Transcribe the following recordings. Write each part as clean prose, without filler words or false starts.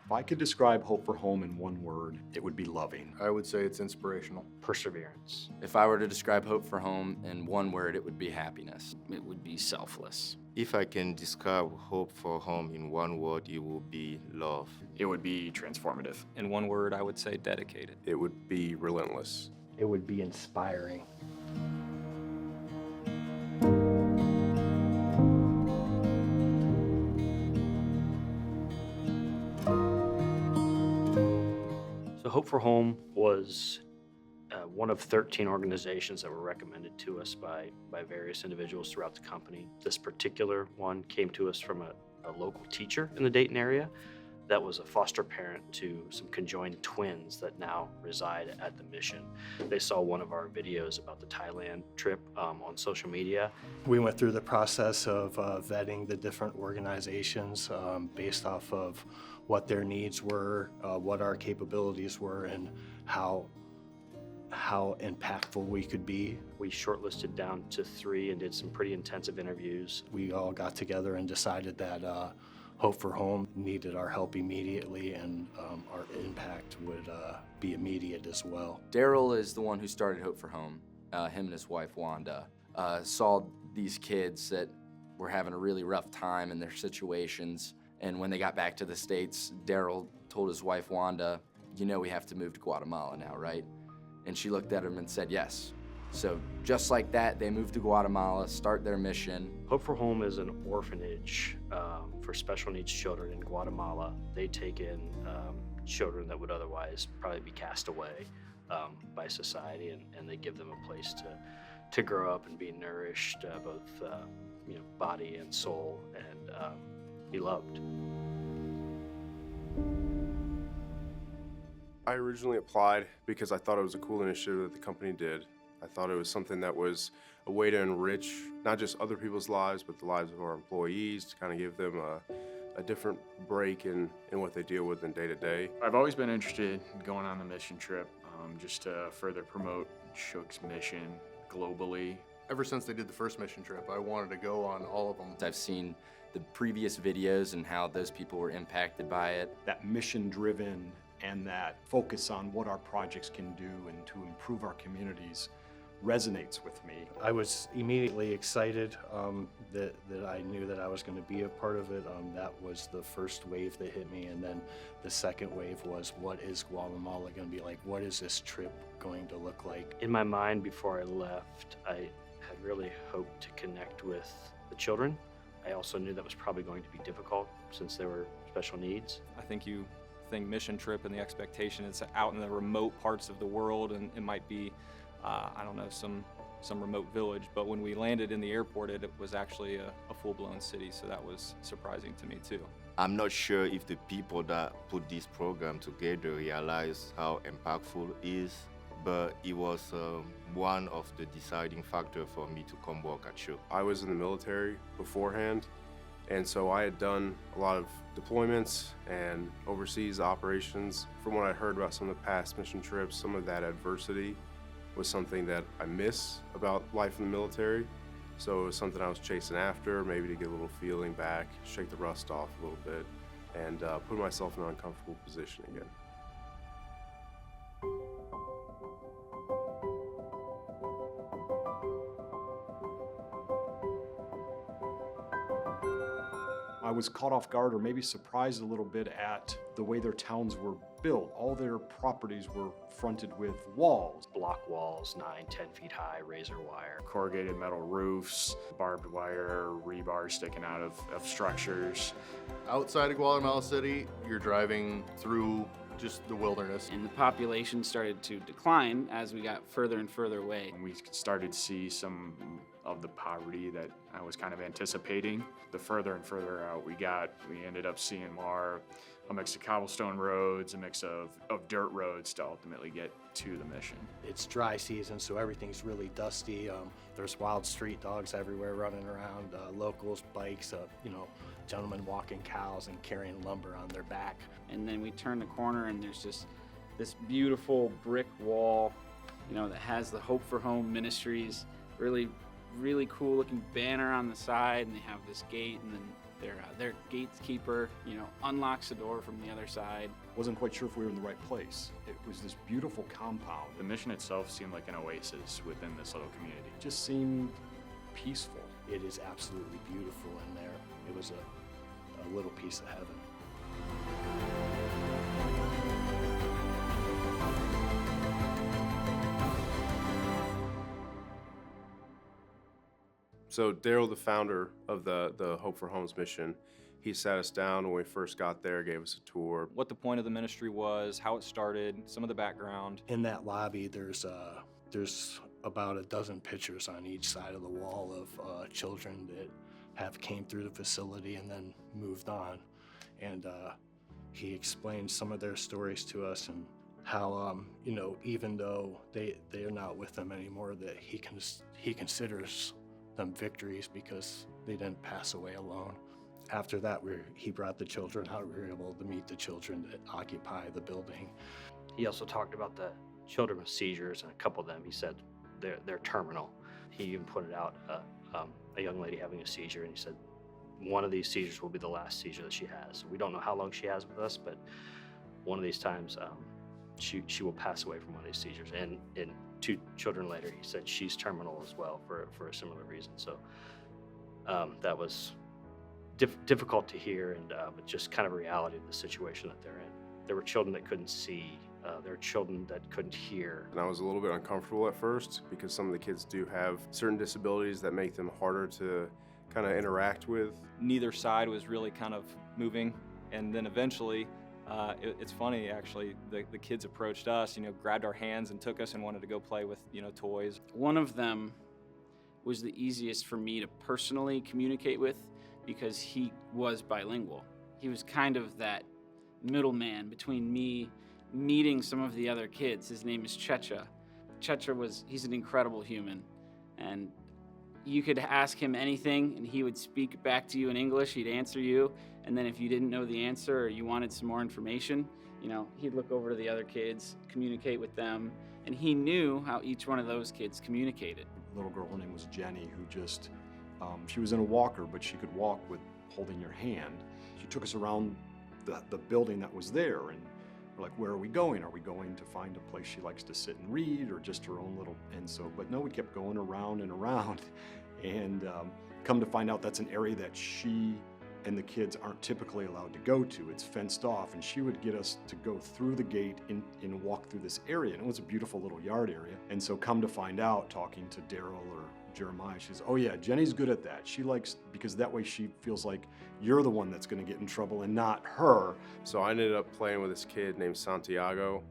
If I could describe Hope for Home in one word, it would be loving. I would say it's inspirational. Perseverance. If I were to describe Hope for Home in one word, it would be happiness. It would be selfless. If I can describe Hope for Home in one word, it would be love. It would be transformative. In one word, I would say dedicated. It would be relentless. It would be inspiring. So Hope for Home was one of 13 organizations that were recommended to us by various individuals throughout the company. This particular one came to us from a local teacher in the Dayton area that was a foster parent to some conjoined twins that now reside at the mission. They saw one of our videos about the Thailand trip on social media. We went through the process of vetting the different organizations based off of what their needs were, what our capabilities were, and how impactful we could be. We shortlisted down to 3 and did some pretty intensive interviews. We all got together and decided that Hope for Home needed our help immediately, and our impact would be immediate as well. Daryl is the one who started Hope for Home. Him and his wife, Wanda, saw these kids that were having a really rough time in their situations. And when they got back to the States, Daryl told his wife, Wanda, "You know we have to move to Guatemala now, right?" And she looked at him and said, "Yes." So just like that, they moved to Guatemala, start their mission. Hope for Home is an orphanage for special needs children in Guatemala. They take in children that would otherwise probably be cast away by society, and they give them a place to grow up and be nourished, both body and soul, and be loved. I originally applied because I thought it was a cool initiative that the company did. I thought it was something that was a way to enrich not just other people's lives, but the lives of our employees, to kind of give them a different break in what they deal with in day to day. I've always been interested in going on the mission trip just to further promote Shook's mission globally. Ever since they did the first mission trip, I wanted to go on all of them. I've seen the previous videos and how those people were impacted by it. That mission-driven and that focus on what our projects can do and to improve our communities resonates with me. I was immediately excited that I knew that I was going to be a part of it. That was the first wave that hit me, and then the second wave was, what is Guatemala going to be like? What is this trip going to look like? In my mind, before I left, I had really hoped to connect with the children. I also knew that was probably going to be difficult since they were special needs. I think you think mission trip and the expectation it's out in the remote parts of the world, and it might be I don't know, some remote village, but when we landed in the airport, it was actually a full-blown city, so that was surprising to me too. I'm not sure if the people that put this program together realize how impactful it is, but it was one of the deciding factors for me to come work at Shook. I was in the military beforehand, and so I had done a lot of deployments and overseas operations. From what I heard about some of the past mission trips, some of that adversity was something that I miss about life in the military. So it was something I was chasing after, maybe to get a little feeling back, shake the rust off a little bit, and put myself in an uncomfortable position again. I was caught off guard, or maybe surprised a little bit at the way their towns were built. All their properties were fronted with walls. Block walls, 9-10 feet high, razor wire. Corrugated metal roofs, barbed wire, rebar sticking out of structures. Outside of Guatemala City, you're driving through just the wilderness. And the population started to decline as we got further and further away. And we started to see some of the poverty that I was kind of anticipating. The further and further out we got, we ended up seeing more a mix of cobblestone roads, a mix of dirt roads to ultimately get to the mission. It's dry season, so everything's really dusty. There's wild street dogs everywhere running around, locals, bikes, gentlemen walking cows and carrying lumber on their back. And then we turn the corner and there's just this beautiful brick wall, that has the Hope for Home Ministries, really cool looking banner on the side, and they have this gate, and then Their gatekeeper, unlocks the door from the other side. Wasn't quite sure if we were in the right place. It was this beautiful compound. The mission itself seemed like an oasis within this little community. It just seemed peaceful. It is absolutely beautiful in there. It was a little piece of heaven. So Daryl, the founder of the Hope for Homes mission, he sat us down when we first got there, gave us a tour. What the point of the ministry was, how it started, some of the background. In that lobby, there's about a dozen pictures on each side of the wall of children that have came through the facility and then moved on. And he explained some of their stories to us and how, even though they are not with them anymore, that he considers them victories because they didn't pass away alone. After that, he brought the children out. We were able to meet the children that occupy the building. He also talked about the children with seizures, and a couple of them, he said, they're terminal. He even pointed out a young lady having a seizure, and he said, one of these seizures will be the last seizure that she has. We don't know how long she has with us, but one of these times she will pass away from one of these seizures. And 2 children later, he said she's terminal as well for a similar reason. So that was difficult to hear, and but just kind of a reality of the situation that they're in. There were children that couldn't see. There were children that couldn't hear. And I was a little bit uncomfortable at first because some of the kids do have certain disabilities that make them harder to kind of interact with. Neither side was really kind of moving, and then eventually, it's funny actually, the kids approached us, grabbed our hands and took us and wanted to go play with, toys. One of them was the easiest for me to personally communicate with because he was bilingual. He was kind of that middleman between me meeting some of the other kids. His name is Checha. He's an incredible human, and you could ask him anything and he would speak back to you in English. He'd answer you, and then if you didn't know the answer or you wanted some more information, he'd look over to the other kids, communicate with them, and he knew how each one of those kids communicated. A little girl, her name was Jenny, who just, she was in a walker, but she could walk with holding your hand. She took us around the building that was there, and we're like, where are we going? Are we going to find a place she likes to sit and read, or just her own little, and so, but no, we kept going around and around, and come to find out that's an area that she and the kids aren't typically allowed to go to. It's fenced off, and she would get us to go through the gate and walk through this area, and it was a beautiful little yard area. And so come to find out, talking to Daryl or Jeremiah, she says, oh yeah, Jenny's good at that. She likes, because that way she feels like you're the one that's gonna get in trouble and not her. So I ended up playing with this kid named Santiago.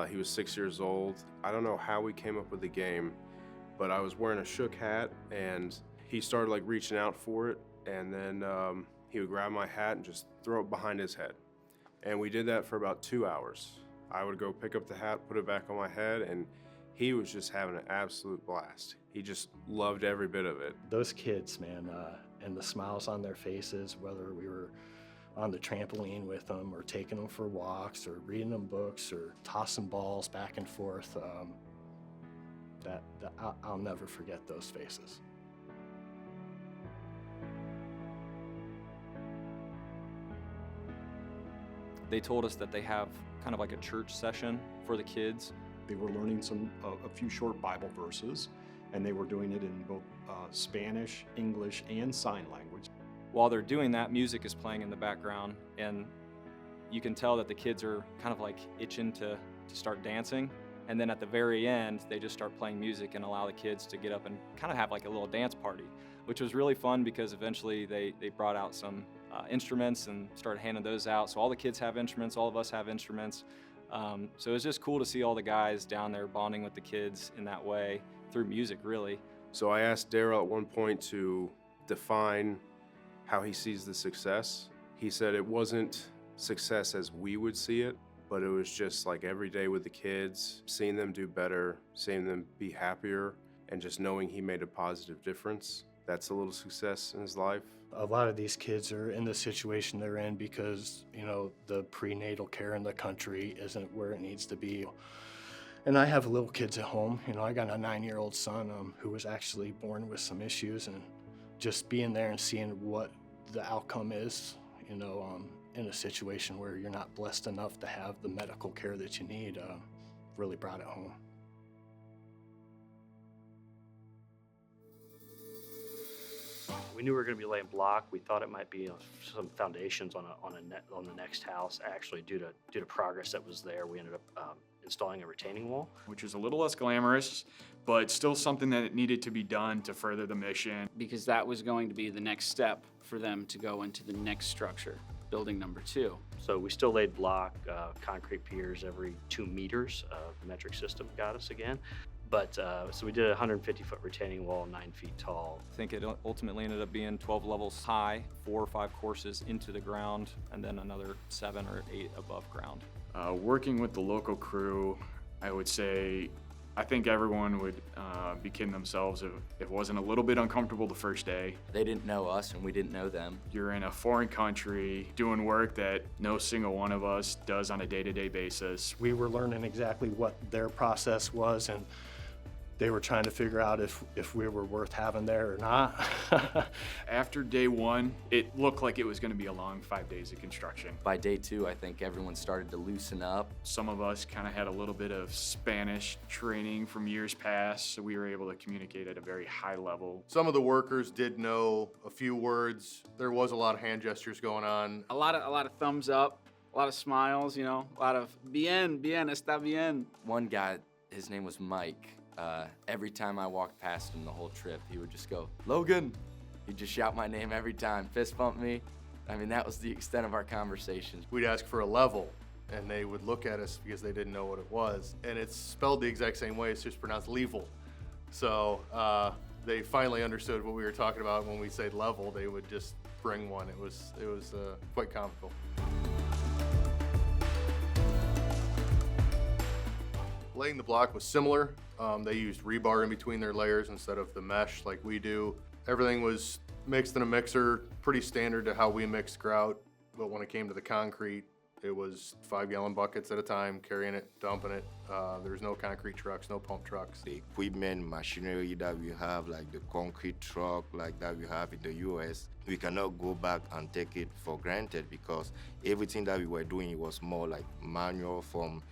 He was 6 years old. I don't know how we came up with the game, but I was wearing a shook hat and he started like reaching out for it, and then he would grab my hat and just throw it behind his head. And we did that for about 2 hours. I would go pick up the hat, put it back on my head, and he was just having an absolute blast. He just loved every bit of it. Those kids, man, and the smiles on their faces, whether we were on the trampoline with them or taking them for walks or reading them books or tossing balls back and forth, I'll never forget those faces. They told us that they have kind of like a church session for the kids. They were learning a few short Bible verses, and they were doing it in both Spanish, English, and sign language. While they're doing that, music is playing in the background, and you can tell that the kids are kind of like itching to start dancing. And then at the very end, they just start playing music and allow the kids to get up and kind of have like a little dance party, which was really fun because eventually they brought out some instruments and started handing those out. So all the kids have instruments, all of us have instruments. So it was just cool to see all the guys down there bonding with the kids in that way through music, really. So I asked Daryl at one point to define how he sees the success. He said it wasn't success as we would see it, but it was just like every day with the kids, seeing them do better, seeing them be happier, and just knowing he made a positive difference. That's a little success in his life. A lot of these kids are in the situation they're in because, the prenatal care in the country isn't where it needs to be. And I have little kids at home. I got a 9-year-old son who was actually born with some issues, and just being there and seeing what the outcome is, in a situation where you're not blessed enough to have the medical care that you need, really brought it home. We knew we were going to be laying block. We thought it might be some foundations on the next house. Actually, due to progress that was there, we ended up installing a retaining wall. which was a little less glamorous, but still something that needed to be done to further the mission. Because that was going to be the next step for them to go into the next structure, building number 2. So we still laid block, concrete piers every 2 meters. The metric system got us again. But so we did a 150-foot retaining wall, 9 feet tall. I think it ultimately ended up being 12 levels high, 4 or 5 courses into the ground, and then another 7 or 8 above ground. Working with the local crew, I would say, I think everyone would be kidding themselves if it wasn't a little bit uncomfortable the first day. They didn't know us and we didn't know them. You're in a foreign country doing work that no single one of us does on a day-to-day basis. We were learning exactly what their process was, and they were trying to figure out if we were worth having there or not. After day 1, it looked like it was going to be a long 5 days of construction. By day 2, I think everyone started to loosen up. Some of us kind of had a little bit of Spanish training from years past, so we were able to communicate at a very high level. Some of the workers did know a few words. There was a lot of hand gestures going on. A lot of thumbs up, a lot of smiles, a lot of bien, está bien. One guy, his name was Mike. Every time I walked past him the whole trip, he would just go, "Logan!" He'd just shout my name every time, fist bump me. I mean, that was the extent of our conversations. We'd ask for a level, and they would look at us because they didn't know what it was. And it's spelled the exact same way, it's just pronounced level. So they finally understood what we were talking about. When we said level, they would just bring one. It was quite comical. Laying the block was similar. They used rebar in between their layers instead of the mesh like we do. Everything was mixed in a mixer, pretty standard to how we mix grout. But when it came to the concrete, it was 5-gallon buckets at a time, carrying it, dumping it. There's no concrete trucks, no pump trucks. The equipment, machinery that we have, like the concrete truck like that we have in the US, we cannot go back and take it for granted because everything that we were doing, it was more like manual, from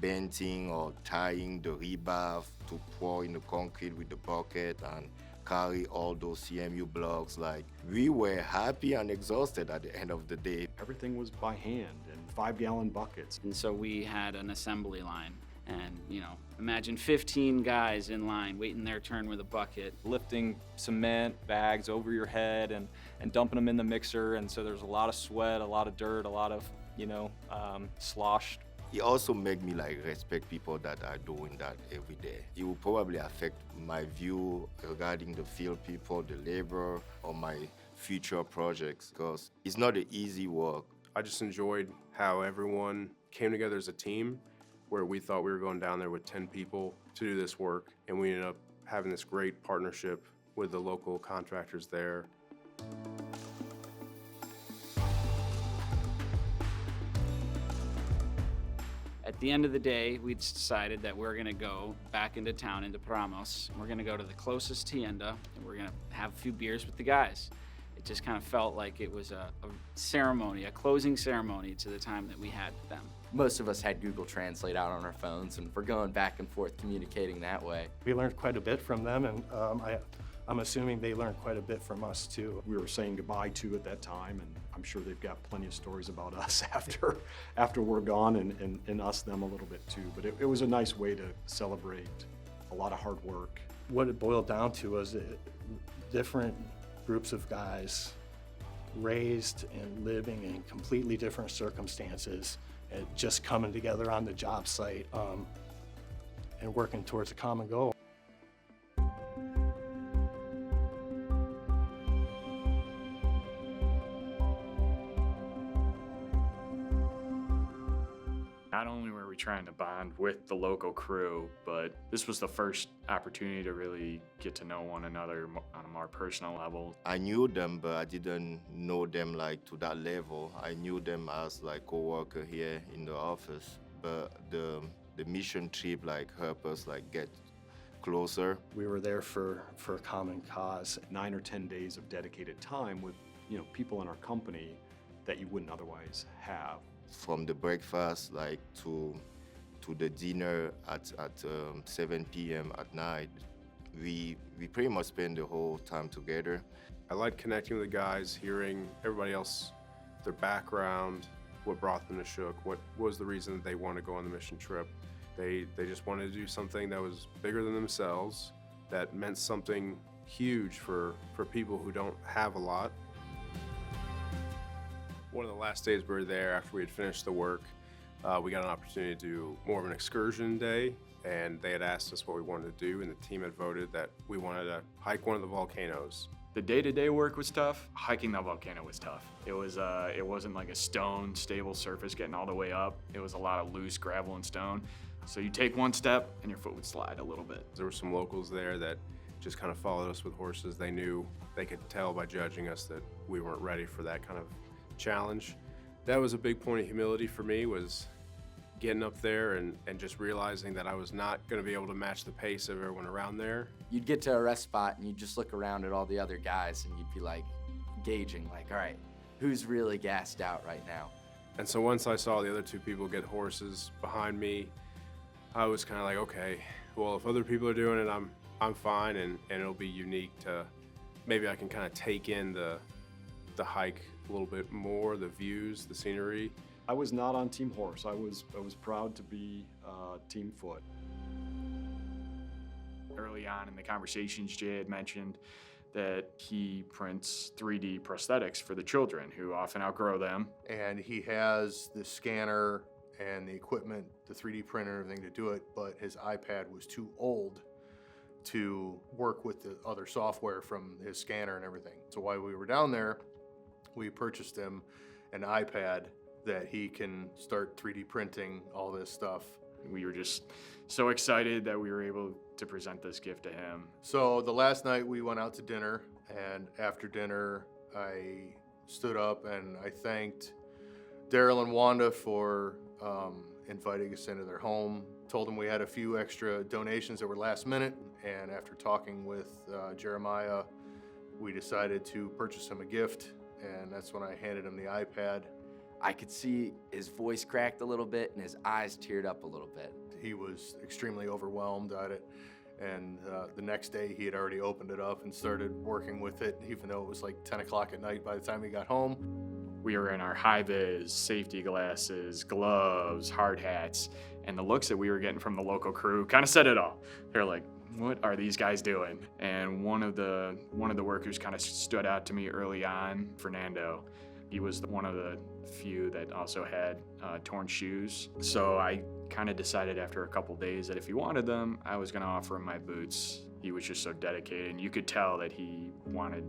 bending or tying the rebar to pour in the concrete with the bucket and carry all those CMU blocks. Like, we were happy and exhausted at the end of the day. Everything was by hand in 5-gallon buckets. And so we had an assembly line. And, imagine 15 guys in line waiting their turn with a bucket. Lifting cement bags over your head and dumping them in the mixer. And so there's a lot of sweat, a lot of dirt, a lot of, slosh. It also made me respect people that are doing that every day. It will probably affect my view regarding the field people, the labor, or my future projects, because it's not an easy work. I just enjoyed how everyone came together as a team, where we thought we were going down there with 10 people to do this work, and we ended up having this great partnership with the local contractors there. At the end of the day, we decided that we're gonna go back into town, into Parramos. We're gonna go to the closest tienda, and we're gonna have a few beers with the guys. It just kind of felt like it was a ceremony, a closing ceremony to the time that we had with them. Most of us had Google Translate out on our phones, and we're going back and forth communicating that way. We learned quite a bit from them, and I'm assuming they learned quite a bit from us too. We were saying goodbye to at that time, and I'm sure they've got plenty of stories about us after we're gone, and us them a little bit too. But it was a nice way to celebrate a lot of hard work. What it boiled down to was different groups of guys raised and living in completely different circumstances and just coming together on the job site and working towards a common goal. Not only were we trying to bond with the local crew, but this was the first opportunity to really get to know one another on a more personal level. I knew them, but I didn't know them to that level. I knew them as co-worker here in the office, but the mission trip helped us get closer. We were there for a common cause. 9 or 10 days of dedicated time with people in our company that you wouldn't otherwise have. From the breakfast like to the dinner at 7 p.m. at night, we pretty much spend the whole time together. I like connecting with the guys, hearing everybody else, their background, what brought them to Shook, what was the reason that they wanted to go on the mission trip. They just wanted to do something that was bigger than themselves, that meant something huge for people who don't have a lot. One of the last days we were there, after we had finished the work, we got an opportunity to do more of an excursion day, and they had asked us what we wanted to do, and the team had voted that we wanted to hike one of the volcanoes. The day-to-day work was tough. Hiking that volcano was tough. It wasn't like a stone, stable surface getting all the way up. It was a lot of loose gravel and stone. So you take one step and your foot would slide a little bit. There were some locals there that just kind of followed us with horses. They knew, they could tell by judging us that we weren't ready for that kind of challenge. That was a big point of humility for me, was getting up there and just realizing that I was not going to be able to match the pace of everyone around there. You'd get to a rest spot and you'd just look around at all the other guys and you'd be like gauging, like, all right, who's really gassed out right now? And so once I saw the other two people get horses behind me, I was kind of like, okay, well, if other people are doing it, I'm fine, and it'll be unique to, maybe I can kind of take in the hike a little bit more, the views, the scenery. I was not on Team Horse. I was proud to be Team Foot. Early on in the conversations, Jay had mentioned that he prints 3D prosthetics for the children who often outgrow them. And he has the scanner and the equipment, the 3D printer and everything to do it, but his iPad was too old to work with the other software from his scanner and everything. So while we were down there, we purchased him an iPad that he can start 3D printing all this stuff. We were just so excited that we were able to present this gift to him. So the last night we went out to dinner, and after dinner I stood up and I thanked Daryl and Wanda for inviting us into their home. Told them we had a few extra donations that were last minute, and after talking with Jeremiah, we decided to purchase him a gift, and that's when I handed him the iPad. I could see his voice cracked a little bit and his eyes teared up a little bit. He was extremely overwhelmed at it, and the next day he had already opened it up and started working with it, even though it was like 10 o'clock at night by the time he got home. We were in our high-vis, safety glasses, gloves, hard hats, and the looks that we were getting from the local crew kind of said it all. They're like, what are these guys doing? And one of the workers kind of stood out to me early on, Fernando. He was one of the few that also had torn shoes. So I kind of decided after a couple days that if he wanted them, I was gonna offer him my boots. He was just so dedicated, and you could tell that he wanted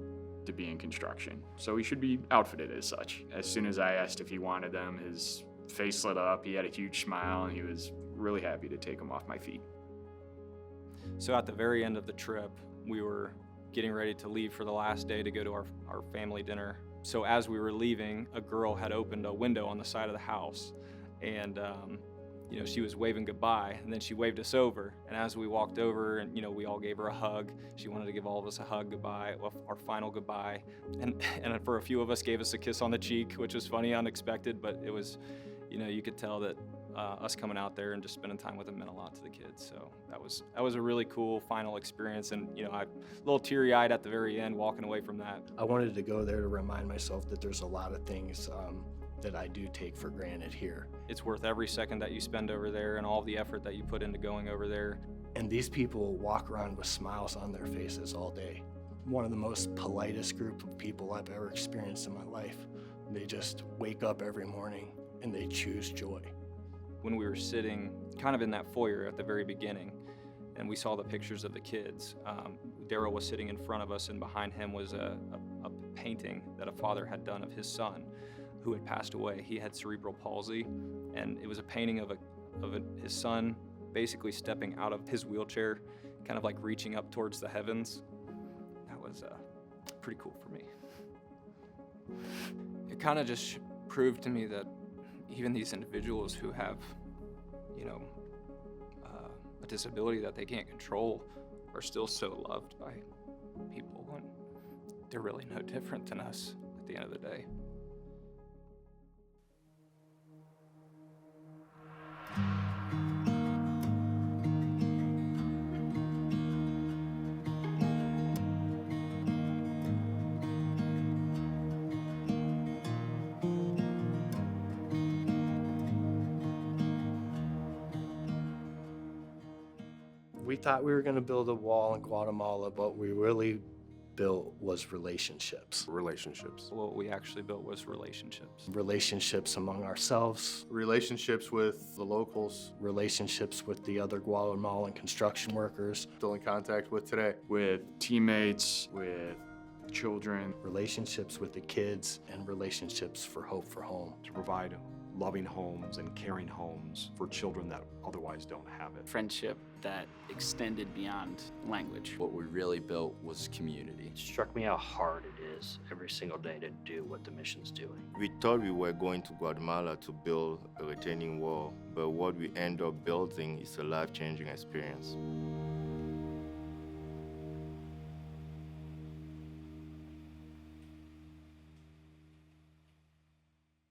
to be in construction. So he should be outfitted as such. As soon as I asked if he wanted them, his face lit up, he had a huge smile, and he was really happy to take them off my feet. So at the very end of the trip, we were getting ready to leave for the last day to go to our family dinner. So as we were leaving, a girl had opened a window on the side of the house, and she was waving goodbye, and then she waved us over. And as we walked over, and we all gave her a hug. She wanted to give all of us a hug goodbye, our final goodbye, and for a few of us gave us a kiss on the cheek, which was funny, unexpected, but it was, you could tell that us coming out there and just spending time with them meant a lot to the kids. So that was a really cool final experience, and I a little teary-eyed at the very end walking away from that. I wanted to go there to remind myself that there's a lot of things that I do take for granted here. It's worth every second that you spend over there and all the effort that you put into going over there. And these people walk around with smiles on their faces all day. One of the most politest group of people I've ever experienced in my life. They just wake up every morning and they choose joy. When we were sitting kind of in that foyer at the very beginning, and we saw the pictures of the kids, Daryl was sitting in front of us, and behind him was a painting that a father had done of his son who had passed away. He had cerebral palsy, and it was a painting of his son basically stepping out of his wheelchair, kind of like reaching up towards the heavens. That was pretty cool for me. It kind of just proved to me that even these individuals who have, a disability that they can't control are still so loved by people, and they're really no different than us. the end of the day. We thought we were going to build a wall in Guatemala, but we really built was relationships. Relationships. What we actually built was relationships. Relationships among ourselves, Relationships with the locals, relationships with the other Guatemalan construction workers, still in contact with today. With teammates, with children, relationships with the kids, and relationships for Hope for Home. To provide loving homes and caring homes for children that otherwise don't have it. Friendship that extended beyond language. What we really built was community. It struck me how hard it is every single day to do what the mission's doing. We thought we were going to Guatemala to build a retaining wall, but what we end up building is a life-changing experience.